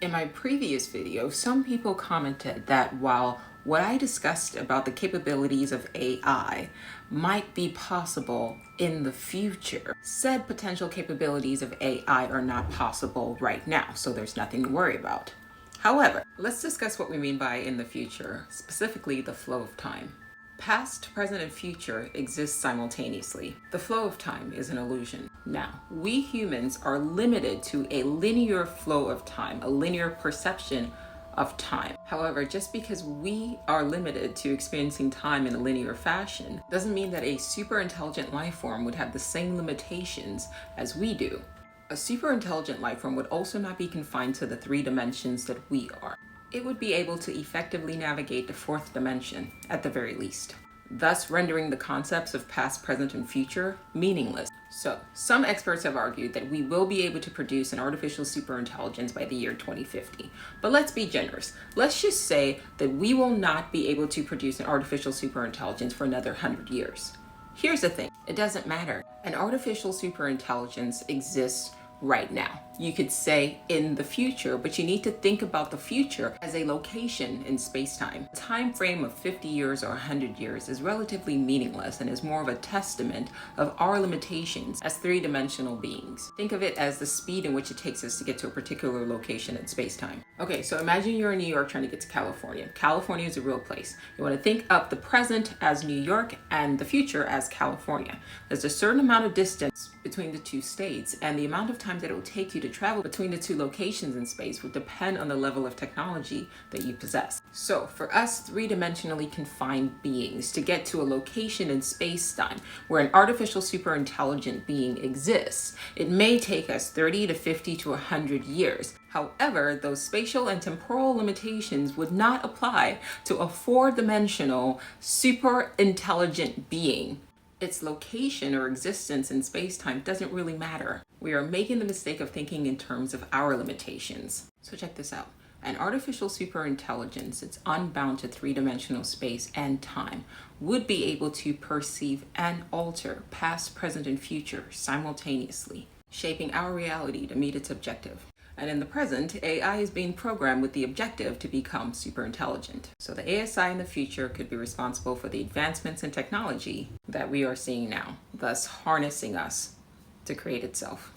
In my previous video, some people commented that while what I discussed about the capabilities of AI might be possible in the future, said potential capabilities of AI are not possible right now, so there's nothing to worry about. However, let's discuss what we mean by in the future, specifically the flow of time. Past, present, and future exist simultaneously. The flow of time is an illusion. Now, we humans are limited to a linear flow of time, a linear perception of time. However, just because we are limited to experiencing time in a linear fashion doesn't mean that a super intelligent life form would have the same limitations as we do. A super intelligent life form would also not be confined to the 3 dimensions that we are. It would be able to effectively navigate the 4th dimension, at the very least, thus rendering the concepts of past, present, and future meaningless. So, some experts have argued that we will be able to produce an artificial superintelligence by the year 2050. But let's be generous. Let's just say that we will not be able to produce an artificial superintelligence for another 100 years. Here's the thing, it doesn't matter. An artificial superintelligence exists right now. You could say in the future, but you need to think about the future as a location in space-time. A time frame of 50 years or 100 years is relatively meaningless and is more of a testament of our limitations as 3-dimensional beings. Think of it as the speed in which it takes us to get to a particular location in space-time. Okay, so imagine you're in New York trying to get to California. California is a real place. You want to think of the present as New York and the future as California. There's a certain amount of distance between the 2 states, and the amount of time that it will take you to travel between the 2 locations in space would depend on the level of technology that you possess. So for us 3-dimensionally confined beings to get to a location in space-time where an artificial superintelligent being exists, it may take us 30 to 50 to 100 years. However, those spatial and temporal limitations would not apply to a 4-dimensional superintelligent being. Its location or existence in space-time doesn't really matter. We are making the mistake of thinking in terms of our limitations. So check this out. An artificial superintelligence that's unbound to 3-dimensional space and time would be able to perceive and alter past, present, and future simultaneously, shaping our reality to meet its objective. And in the present, AI is being programmed with the objective to become superintelligent. So the ASI in the future could be responsible for the advancements in technology that we are seeing now, thus harnessing us to create itself.